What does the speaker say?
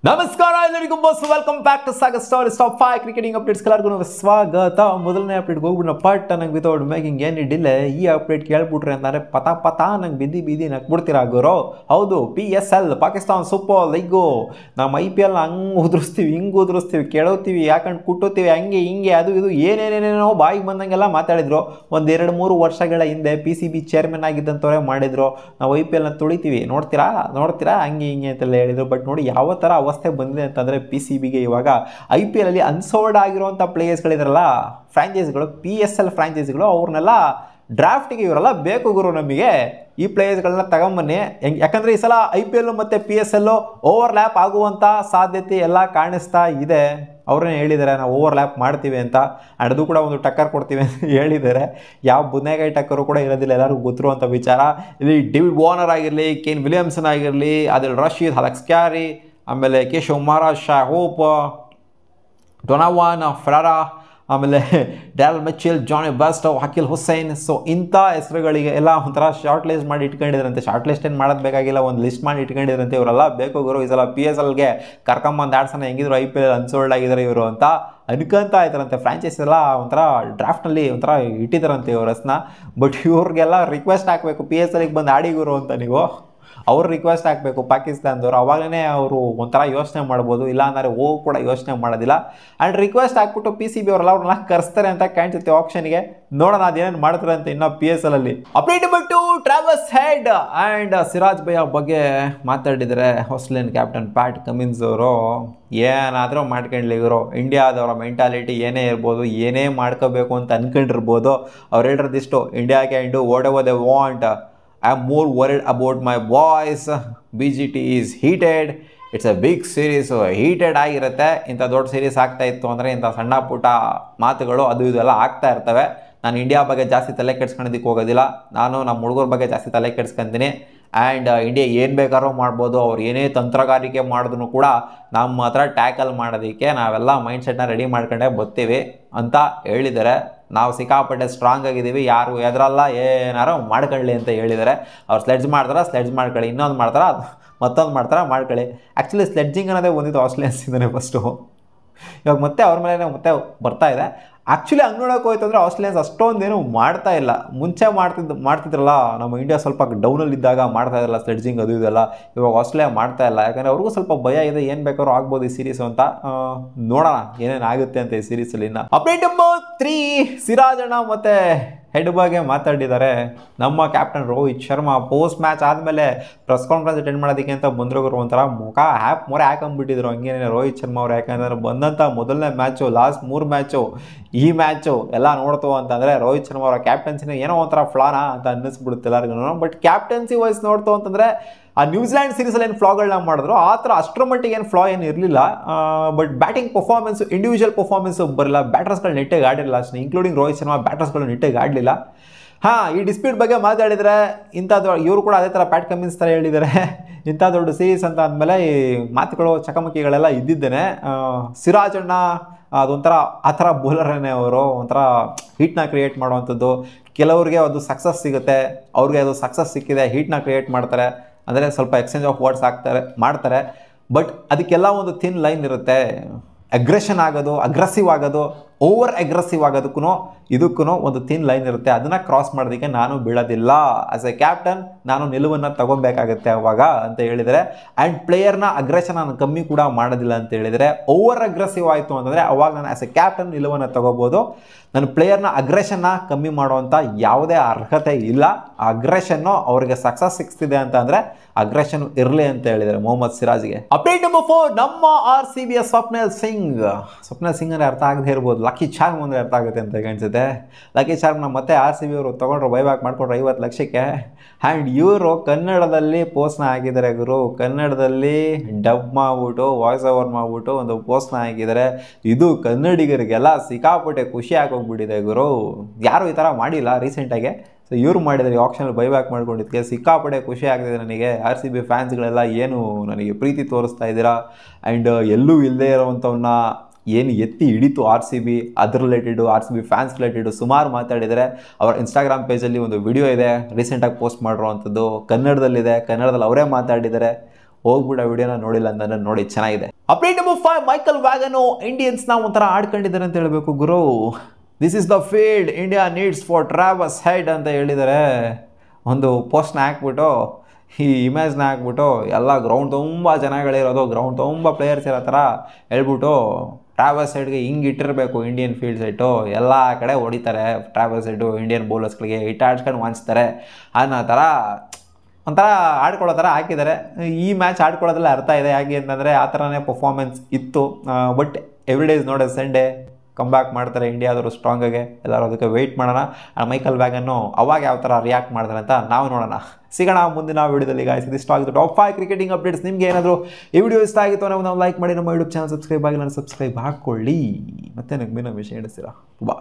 ನಮಸ್ಕಾರ ಎಲ್ಲರಿಗೂ boss welcome back to Sagar story top 5 cricketing updates ಎಲ್ಲರಿಗೂ ಸ್ವಾಗತ. ಮೊದಲನೇ ಅಪ್ಡೇಟ್ಗೆ ಹೋಗ್ಬಿಟ್ಟು ಪಟ್ ನಂಗೆ ವಿತೌಟ್ ಮೇಕಿಂಗ್ ಏನು ಡಿಲೇ ಈ ಅಪ್ಡೇಟ್ ಕೇಳ್ಬಿಟ್ರಿ ಅಂತಂದರೆ ಪತಾ ನಂಗೆ ಬಿದ್ದಿ ನಕ್ಬಿಡ್ತೀರಾ ಗುರು. ಹೌದು, PSL ಪಾಕಿಸ್ತಾನ್ ಸೂಪರ್ ಲೀಗು ನಮ್ಮ IPL ಹಂಗೆ ಉದುರಿಸ್ತೀವಿ ಹಿಂಗೆ ಉದುರಿಸ್ತೀವಿ ಕೇಳೋತೀವಿ ಯಾಕಂಡು ಕುಟ್ಟೋತೀವಿ ಹಂಗೆ ಹಿಂಗೆ ಅದು ಇದು ಏನೇನೇನೇನೋ ಬಾಯಿಗೆ ಬಂದಂಗೆಲ್ಲ ಮಾತಾಡಿದ್ರು. ಒಂದು 2-3 ವರ್ಷಗಳ ಹಿಂದೆ PCB ಚೇರ್ಮನ್ ಆಗಿದ್ದಂಥವ್ರೆ ಮಾಡಿದ್ರು, ನಾವು IPLನ ತುಳಿತೀವಿ ನೋಡ್ತೀರಾ ಹಂಗೆ ಹಿಂಗೆ ಅಂತೆಲ್ಲ ಹೇಳಿದರು. ಬಟ್ ನೋಡಿ ಯಾವ ಥರ ಅವಸ್ಥೆ ಬಂದಿದೆ ಅಂತಂದರೆ PCBಗೆ ಇವಾಗ IPL ಅಲ್ಲಿ ಅನ್ಸೋಲ್ಡ್ ಆಗಿರುವಂಥ ಪ್ಲೇಯರ್ಸ್ಗಳಿದಾರಲ್ಲ, ಫ್ರಾಂಚೈಸಿಗಳು, PSL ಫ್ರಾಂಚೈಸಿಗಳು, ಅವ್ರನ್ನೆಲ್ಲ ಡ್ರಾಫ್ಟಿಗೆ ಇವರೆಲ್ಲ ಬೇಕು ಗುರು, ನಮಗೆ ಈ ಪ್ಲೇಯರ್ಸ್ಗಳನ್ನ ತಗೊಂಬನ್ನಿ. ಯಾಕಂದರೆ ಈ ಸಲ IPL ಮತ್ತು PSL ಓವರ್ಲ್ಯಾಪ್ ಆಗುವಂಥ ಸಾಧ್ಯತೆ ಎಲ್ಲ ಕಾಣಿಸ್ತಾ ಇದೆ. ಅವ್ರನ್ನೇ ಹೇಳಿದ್ದಾರೆ ನಾವು ಓವರ್ಲ್ಯಾಪ್ ಮಾಡ್ತೀವಿ ಅಂತ, ಅದು ಕೂಡ ಒಂದು ಟಕ್ಕರ್ ಕೊಡ್ತೀವಿ ಅಂತ ಹೇಳಿದ್ದಾರೆ. ಯಾವ ಬುದ್ನೆಗಾಯಿ ಟಕ್ಕರು ಕೂಡ ಇರೋದಿಲ್ಲ, ಎಲ್ಲರಿಗೂ ಗೊತ್ತಿರುವಂಥ ವಿಚಾರ. ಇಲ್ಲಿ ಡೇವಿಡ್ ವಾರ್ನರ್ ಆಗಿರಲಿ, ಕೇನ್ ವಿಲಿಯಮ್ಸನ್ ಆಗಿರಲಿ, ಆದಿಲ್ ರಶೀದ್, ಅಲೆಕ್ಸ್ ಕ್ಯಾರಿ, ಆಮೇಲೆ ಕೇಶವ್ ಮಹಾರಾಜ್, ಶಾಹೋಪ್, ಡೊನಾವಾನ್ ಫೆರಾರಾ, ಆಮೇಲೆ ಡ್ಯಾರಲ್ ಮಿಚೆಲ್, ಜಾನಿ ಬೆಸ್ಟೋ, ಅಕಿಲ್ ಹುಸೈನ್. ಸೊ ಇಂಥ ಹೆಸರುಗಳಿಗೆ ಎಲ್ಲ ಒಂಥರ ಶಾರ್ಟ್ ಲಿಸ್ಟ್ ಮಾಡಿ ಇಟ್ಕೊಂಡಿದ್ರಂತೆ. ಶಾರ್ಟ್ ಲಿಸ್ಟ್ ಏನು ಮಾಡೋದು ಬೇಕಾಗಿಲ್ಲ, ಒಂದು ಲಿಸ್ಟ್ ಮಾಡಿ ಇಟ್ಕೊಂಡಿದ್ರಂತೆ. ಇವರೆಲ್ಲ ಬೇಕು ಗುರು, ಈ ಸಲ PSLಗೆ ಕರ್ಕೊಂಬಂದು ಆಡ್ಸೋಣ, ಹೆಂಗಿದ್ರು IPL ಅನ್ಸೋಲ್ಡ್ ಆಗಿದ್ದಾರೆ ಇವರು ಅಂತ ಅನ್ಕೊಂತ ಇದ್ದಾರಂತೆ. ಫ್ರಾಂಚೈಸ್ ಎಲ್ಲ ಒಂಥರ ಡ್ರಾಫ್ಟ್ನಲ್ಲಿ ಒಂಥರ ಇಟ್ಟಿದ್ದಾರಂತೆ ಇವ್ರ ಹೆಸರನ್ನ. ಬಟ್ ಇವ್ರಿಗೆಲ್ಲ ರಿಕ್ವೆಸ್ಟ್ ಹಾಕಬೇಕು, PSLಗೆ ಬಂದು ಆಡಿ ಗುರು ಅಂತ ನೀವು ಅವ್ರು ರಿಕ್ವೆಸ್ಟ್ ಹಾಕಬೇಕು ಪಾಕಿಸ್ತಾನದವ್ರು. ಅವಾಗಲೇ ಅವರು ಒಂಥರ ಯೋಚನೆ ಮಾಡ್ಬೋದು, ಇಲ್ಲ ಅಂದರೆ ಹೋಗಿ ಕೂಡ ಯೋಚನೆ ಮಾಡೋದಿಲ್ಲ. ಆ್ಯಂಡ್ ರಿಕ್ವೆಸ್ಟ್ ಹಾಕ್ಬಿಟ್ಟು PCB ಅವರೆಲ್ಲ ಅವ್ರನ್ನ ಕರೆಸ್ತಾರೆ ಅಂತ ಕಾಣಿಸುತ್ತೆ ಆಪ್ಷನ್ಗೆ. ನೋಡೋಣ ಅದೇನೇನು ಮಾಡ್ತಾರೆ ಅಂತ ಇನ್ನು PSL ಅಲ್ಲಿ. ಅಪ್ಡೇಟ್ ಬಿಟ್ಟು traverse head and Siraj bhaiya ಬಗ್ಗೆ ಮಾತಾಡಿದರೆ ಆಸ್ಟ್ರೇಲಿಯನ್ ಕ್ಯಾಪ್ಟನ್ ಪ್ಯಾಟ್ ಕಮಿನ್ಸ್ ಅವರು ಏನಾದರೂ ಮಾಡ್ಕೊಂಡ್ಲಿ ಇವರು. ಇಂಡಿಯಾದವರ ಮೆಂಟಾಲಿಟಿ ಏನೇ ಇರ್ಬೋದು, ಏನೇ ಮಾಡ್ಕೋಬೇಕು ಅಂತ ಅಂದ್ಕೊಂಡಿರ್ಬೋದು, ಅವ್ರು ಹೇಳಿರೋದಿಷ್ಟು, India can do whatever they want, I am more worried about my boys. BGT is heated. It's a big series, heated ಆಗಿರುತ್ತೆ. ಇಂಥ ದೊಡ್ಡ ಸೀರೀಸ್ ಆಗ್ತಾ ಇತ್ತು ಅಂದರೆ ಇಂಥ ಸಣ್ಣ ಪುಟ್ಟ ಮಾತುಗಳು ಅದು ಇದೆಲ್ಲ ಆಗ್ತಾ ಇರ್ತವೆ. ನಾನು ಇಂಡಿಯಾ ಬಗ್ಗೆ ಜಾಸ್ತಿ ತಲೆ ಕೆಡ್ಸ್ಕೊಳೋದಕ್ಕೆ ಹೋಗೋದಿಲ್ಲ, ನಾನು ನಮ್ಮ ಹುಡುಗರ ಬಗ್ಗೆ ಜಾಸ್ತಿ ತಲೆ ಕೆಡ್ಸ್ಕೊತೀನಿ. ಆ್ಯಂಡ್ ಇಂಡಿಯಾ ಏನು ಬೇಕಾದ್ರೂ ಮಾಡ್ಬೋದು, ಅವ್ರು ಏನೇ ತಂತ್ರಗಾರಿಕೆ ಮಾಡಿದ್ರು ಕೂಡ ನಮ್ಮ ಹತ್ರ ಟ್ಯಾಕಲ್ ಮಾಡೋದಕ್ಕೆ ನಾವೆಲ್ಲ ಮೈಂಡ್ಸೆಟ್ನ ರೆಡಿ ಮಾಡ್ಕೊಂಡೇ ಬರ್ತೀವಿ ಅಂತ ಹೇಳಿದ್ದಾರೆ. ನಾವು ಸಿಕ್ಕಾಪಟ್ಟೆ ಸ್ಟ್ರಾಂಗ್ ಆಗಿದ್ದೀವಿ, ಯಾರು ಎದುರಲ್ಲ, ಏನಾರು ಮಾಡ್ಕೊಳ್ಳಿ ಅಂತ ಹೇಳಿದ್ದಾರೆ. ಅವ್ರು ಸ್ಲೆಡ್ಜ್ ಮಾಡ್ಕೊಳ್ಳಿ, ಇನ್ನೊಂದು ಮಾಡ್ತಾರೆ, ಮತ್ತೊಂದು ಮಾಡ್ಕೊಳ್ಳಿ. ಆ್ಯಕ್ಚುಲಿ ಸ್ಲೆಡ್ಜಿಂಗ್ ಅನ್ನೋದೇ ಬಂದಿದ್ದು ಆಸ್ಟ್ರೇಲಿಯನ್ಸಿಂದನೇ ಫಸ್ಟು, ಇವಾಗ ಮತ್ತೆ ಅವ್ರ ಮೇಲೆ ಮತ್ತೆ ಬರ್ತಾ ಇದೆ. ಆ್ಯಕ್ಚುಲಿ ಹಂಗೆ ನೋಡೋಕೆ ಹೋಯ್ತು ಅಂದರೆ ಆಸ್ಟ್ರೇಲಿಯನ್ಸ್ ಅಷ್ಟೊಂದೇನು ಮಾಡ್ತಾ ಇಲ್ಲ. ಮುಂಚೆ ಮಾಡ್ತಿದ್ರಲ್ಲ, ನಮ್ಮ ಇಂಡಿಯಾ ಸ್ವಲ್ಪ ಡೌನಲ್ಲಿದ್ದಾಗ ಮಾಡ್ತಾ ಇದ್ರಲ್ಲ ಸ್ಲೆಡ್ಜಿಂಗ್ ಅದು ಇದೆಲ್ಲ. ಇವಾಗ ಆಸ್ಟ್ರೇಲಿಯಾ ಮಾಡ್ತಾ ಇಲ್ಲ, ಯಾಕಂದರೆ ಅವ್ರಿಗೂ ಸ್ವಲ್ಪ ಭಯ ಇದೆ, ಏನು ಬೇಕಾದ್ರೂ ಆಗ್ಬೋದು ಈ ಸೀರೀಸು ಅಂತ. ನೋಡೋಣ ಏನೇನು ಆಗುತ್ತೆ ಅಂತ ಈ ಸೀರೀಸಲ್ಲಿ. ಇನ್ನು ಅಪ್ಡೇಟ್ ನಂಬರ್ 3, ಸಿರಾಜ್ ಅಣ್ಣ ಮತ್ತು ಹೆಡ್ ಬಗ್ಗೆ ಮಾತಾಡಿದ್ದಾರೆ. ನಮ್ಮ captain Rohit Sharma post match ಆದಮೇಲೆ ಪ್ರೆಸ್ ಕಾನ್ಫರೆನ್ಸ್ ಅಟೆಂಡ್ ಮಾಡೋದಕ್ಕೆ ಅಂತ ಬಂದ್ರು. ಒಂಥರ ಮುಖ ಮೊರೆ ಹಾಕೊಂಡ್ಬಿಟ್ಟಿದ್ರು ಹಂಗೇನೆ ರೋಹಿತ್ ಶರ್ಮಾ ಅವ್ರು. ಯಾಕಂದರೆ ಬಂದಂಥ ಮೊದಲನೇ ಮ್ಯಾಚು, ಲಾಸ್ಟ್ 3 ಮ್ಯಾಚು, ಈ ಮ್ಯಾಚು ಎಲ್ಲ ನೋಡ್ತು ಅಂತಂದರೆ ರೋಹಿತ್ ಶರ್ಮಾ ಅವರ ಕ್ಯಾಪ್ಟನ್ಸಿನ ಏನೋ ಒಂಥರ ಫ್ಲಾನಾ ಅಂತ ಅನ್ನಿಸ್ಬಿಡುತ್ತೆ ಎಲ್ಲರಿಗೂ. ಬಟ್ ಕ್ಯಾಪ್ಟನ್ಸಿ ವೈಸ್ ನೋಡ್ತು ಅಂತಂದರೆ ಆ ನ್ಯೂಜಿಲ್ಯಾಂಡ್ ಸೀರೀಸಲ್ಲಿ ಏನು ಫ್ಲಾಗಳನ್ನ ಮಾಡಿದ್ರು ಆ ಥರ ಅಷ್ಟರ ಮಟ್ಟಿಗೆ ಏನು ಫ್ಲಾ ಏನು ಇರಲಿಲ್ಲ. But batting performance, individual performance ಬರಲಿಲ್ಲ, ಬ್ಯಾಟರ್ಸ್ಗಳು ನೆಟ್ಟಿಗೆ ಆಡಿರಲಿಲ್ಲ ಅಷ್ಟೇ, ಇನ್ಕ್ಲೂಡಿಂಗ್ ರೋಹಿತ್ ಶರ್ಮಾ ಬ್ಯಾಟರ್ಸ್ಗಳು ನೆಟ್ಟಿಗೆ ಆಡಲಿಲ್ಲ. ಈ ಡಿಸ್ಪ್ಯೂಟ್ ಬಗ್ಗೆ ಮಾತಾಡಿದರೆ ಇಂಥದ್ದು ಇವರು ಕೂಡ ಅದೇ ಥರ ಪ್ಯಾಟ್ ಕಮಿನ್ಸ್ ಥರ ಹೇಳಿದ್ದಾರೆ. ಇಂಥ ದೊಡ್ಡ ಸೀರೀಸ್ ಅಂತ ಅಂದಮೇಲೆ ಈ ಮಾತುಗಳು ಚಕಮಕಿಗಳೆಲ್ಲ ಇದ್ದಿದ್ದೇನೆ. ಸಿರಾಜ್ ಅಣ್ಣ ಅದೊಂಥರ ಆ ಥರ ಬೌಲರನ್ನೇ ಅವರು, ಒಂಥರ ಹೀಟ್ನ ಕ್ರಿಯೇಟ್ ಮಾಡುವಂಥದ್ದು. ಕೆಲವ್ರಿಗೆ ಅದು ಸಕ್ಸಸ್ ಸಿಗುತ್ತೆ, ಅವ್ರಿಗೆ ಅದು ಸಕ್ಸಸ್ ಸಿಕ್ಕಿದೆ, ಹೀಟ್ನ ಕ್ರಿಯೇಟ್ ಮಾಡ್ತಾರೆ, ಅಂದರೆ ಸ್ವಲ್ಪ ಎಕ್ಸ್ಚೇಂಜ್ ಆಫ್ ವರ್ಡ್ಸ್ ಮಾಡ್ತಾರೆ. ಬಟ್ ಅದಕ್ಕೆಲ್ಲ ಒಂದು ಥಿನ್ ಲೈನ್ ಇರುತ್ತೆ. ಅಗ್ರೆಷನ್ ಆಗೋದು, ಅಗ್ರೆಸಿವ್ ಆಗೋದು, ಓವರ್ ಅಗ್ರೆಸಿವ್ ಆಗೋದಕ್ಕೂ ಇದಕ್ಕೂ ಒಂದು ಥಿನ್ ಲೈನ್ ಇರುತ್ತೆ. ಅದನ್ನು ಕ್ರಾಸ್ ಮಾಡೋದಕ್ಕೆ ನಾನು ಬೀಳೋದಿಲ್ಲ. ಆಸ್ ಎ ಕ್ಯಾಪ್ಟನ್ ನಾನು ನಿಲುವನ್ನು ತಗೋಬೇಕಾಗುತ್ತೆ ಅವಾಗ ಅಂತ ಹೇಳಿದರೆ. ಆ್ಯಂಡ್ ಪ್ಲೇಯರ್ನ ಅಗ್ರೆಷನ್ ನಾನು ಕಮ್ಮಿ ಕೂಡ ಮಾಡೋದಿಲ್ಲ ಅಂತ ಹೇಳಿದರೆ. ಓವರ್ ಅಗ್ರೆಸಿವ್ ಆಯಿತು ಅಂತಂದರೆ ಅವಾಗ ನಾನು ಆಸ್ ಎ ಕ್ಯಾಪ್ಟನ್ ನಿಲುವನ್ನು ತಗೋಬೋದು. ನನ್ನ ಪ್ಲೇಯರ್ನ ಅಗ್ರೆಷನ್ನ ಕಮ್ಮಿ ಮಾಡುವಂಥ ಯಾವುದೇ ಅರ್ಹತೆ ಇಲ್ಲ. ಆ ಅಗ್ರೆಷನ್ನು ಅವ್ರಿಗೆ ಸಕ್ಸಸ್ ಸಿಕ್ತಿದೆ ಅಂತ ಅಂದರೆ ಅಗ್ರೆಷನ್ ಇರಲಿ ಅಂತ ಹೇಳಿದ್ದಾರೆ ಮೊಹಮ್ಮದ್ ಸಿರಾಜ್ಗೆ. ಅಪ್ಡೇಟ್ ನಂಬರ್ 4, ನಮ್ಮ RCBಯ ಸ್ವಪ್ನಿಲ್ ಸಿಂಗ್ ಅಂದರೆ ಅರ್ಥ ಆಗದೆ ಇರ್ಬೋದು, ಲಕ್ಕಿ ಚಾರ್ಮ್ ಅಂದರೆ ಅರ್ಥ ಆಗುತ್ತೆ ಅಂತ ಕಾಣಿಸುತ್ತೆ. ಲಕ್ಕಿ ಚಾರ್ಮ್ನ ಮತ್ತೆ RCB ಅವರು ತೊಗೊಂಡ್ರು, ಬೈಬ್ಯಾಕ್ ಮಾಡ್ಕೊಂಡ್ರು 50 ಲಕ್ಷಕ್ಕೆ. ಆ್ಯಂಡ್ ಇವರು ಕನ್ನಡದಲ್ಲಿ ಪೋಸ್ಟ್ನ ಹಾಕಿದ್ದಾರೆ ಗುರು. ಕನ್ನಡದಲ್ಲಿ ಡಬ್ ಮಾಡಿಬಿಟ್ಟು, ವಾಯ್ಸ್ ಓವರ್ ಮಾಡಿಬಿಟ್ಟು ಒಂದು ಪೋಸ್ಟ್ನ ಹಾಕಿದ್ದಾರೆ. ಇದು ಕನ್ನಡಿಗರಿಗೆಲ್ಲ ಸಿಕ್ಕಾಪಟ್ಟೆ ಖುಷಿ ಆಗೋಗ್ಬಿಟ್ಟಿದೆ ಗುರು. ಯಾರು ಈ ಥರ ಮಾಡಿಲ್ಲ ರೀಸೆಂಟಾಗೆ. ಸೊ ಇವ್ರು ಮಾಡಿದರೆ ಆಪ್ಷನಲ್ಲಿ ಬೈಬ್ಯಾಕ್ ಮಾಡ್ಕೊಂಡಿದ್ದಕ್ಕೆ ಸಿಕ್ಕಾಪಟ್ಟೆ ಖುಷಿ ಆಗ್ತಿದೆ ನನಗೆ. RCB ಫ್ಯಾನ್ಸ್ಗಳೆಲ್ಲ ಏನು ನನಗೆ ಪ್ರೀತಿ ತೋರಿಸ್ತಾ ಇದ್ದೀರಾ. ಆ್ಯಂಡ್ ಎಲ್ಲೂ ಇಲ್ಲದೆ ಇರೋವಂಥವನ್ನ ಏನು ಎತ್ತಿ ಹಿಡಿತು RCB, ಅದ್ರ ರಿಲೇಟೆಡು, RCB ಫ್ಯಾನ್ಸ್ ರಿಲೇಟೆಡು ಸುಮಾರು ಮಾತಾಡಿದರೆ. ಅವರ ಇನ್ಸ್ಟಾಗ್ರಾಮ್ ಪೇಜಲ್ಲಿ ಒಂದು ವಿಡಿಯೋ ಇದೆ ರೀಸೆಂಟಾಗಿ ಪೋಸ್ಟ್ ಮಾಡಿರೋವಂಥದ್ದು, ಕನ್ನಡದಲ್ಲಿದೆ, ಕನ್ನಡದಲ್ಲಿ ಅವರೇ ಮಾತಾಡಿದ್ದಾರೆ. ಹೋಗ್ಬಿಡೋ ವಿಡಿಯೋನ ನೋಡಿಲ್ಲ ಅಂತ ನೋಡಿ, ಚೆನ್ನಾಗಿದೆ. ಅಪ್ಡೇಟ್ ನಂಬರ್ 5, ಮೈಕಲ್ ವ್ಯಾಗನು ಇಂಡಿಯನ್ಸ್ನ ಒಂಥರ ಆಡ್ಕೊಂಡಿದ್ದಾರೆ ಅಂತ ಹೇಳಬೇಕು ಗುರು. This is the field India needs for Travis Head ಅಂತ ಹೇಳಿದ್ದಾರೆ. ಒಂದು ಪೋಸ್ಟ್ನ ಹಾಕ್ಬಿಟ್ಟು, ಈ ಇಮೇಜ್ನ ಹಾಕ್ಬಿಟ್ಟು, ಎಲ್ಲ ಗ್ರೌಂಡ್ ತುಂಬ ಜನಗಳಿರೋದು, ಗ್ರೌಂಡ್ ತುಂಬ ಪ್ಲೇಯರ್ಸ್ ಇರೋ ಥರ ಹೇಳ್ಬಿಟ್ಟು ಟ್ರಾವಸ್ ಹೆಡ್ಗೆ ಹಿಂಗೆ ಇಟ್ಟಿರಬೇಕು ಇಂಡಿಯನ್ ಫೀಲ್ಡ್ ಸೆಟ್ಟು, ಎಲ್ಲ ಕಡೆ ಹೊಡಿತಾರೆ ಟ್ರಾವಸ್ ಹೆಡ್ಡು ಇಂಡಿಯನ್ ಬೌಲರ್ಸ್ಗಳಿಗೆ ಆಡ್ಸ್ಕೊಂಡು ವಾಂಚ್ತಾರೆ ಅನ್ನೋ ಥರ ಒಂಥರ ಆಡ್ಕೊಳ್ಳೋ ಥರ ಹಾಕಿದ್ದಾರೆ. ಈ ಮ್ಯಾಚ್ ಆಡ್ಕೊಳ್ಳೋದ್ರಲ್ಲಿ ಅರ್ಥ ಇದೆ, ಯಾಕೆ ಅಂತಂದರೆ ಆ ಥರನೇ ಪರ್ಫಾರ್ಮೆನ್ಸ್ ಇತ್ತು. But every day is not A Sunday, come back ಮಾಡ್ತಾರೆ ಇಂಡಿಯಾದವರು ಸ್ಟ್ರಾಂಗಾಗೆ, ಎಲ್ಲರೂ ಅದಕ್ಕೆ ವೆಯ್ಟ್ ಮಾಡೋಣ. ಮೈಕಲ್ ವ್ಯಾಗನ್ನು ಅವಾಗ ಯಾವ ಥರ ರಿಯಾಕ್ಟ್ ಮಾಡ್ತಾರೆ ಅಂತ ನಾವು ನೋಡೋಣ. ಸಿಗೋಣ ಮುಂದಿನ ವಿಡಿಯೋದಲ್ಲಿ. ಗಾಯ್ಸ್, ಇದಿಷ್ಟ ಆಗಿತ್ತು ಟಾಪ್ 5 ಕ್ರಿಕೆಟಿಂಗ್ ಅಪ್ಡೇಟ್ಸ್. ನಿಮಗೆ ಏನಾದರೂ ಈ ವಿಡಿಯೋ ಇಷ್ಟ ಆಗಿತ್ತು ನಾವು ಲೈಕ್ ಮಾಡಿ, ನಮ್ಮ ಯೂಟ್ಯೂಬ್ ಚಾನಲ್ ಸಬ್ಸ್ಕ್ರೈಬ್ ಆಗಿಲ್ಲ ಸಬ್ಸ್ಕ್ರೈಬ್ ಹಾಕ್ಕೊಳ್ಳಿ. ಮತ್ತೆ ನನಗೆ ವಿಷಯ ಹೇಳಿಸ್ತೀರಾ. ಬಾ.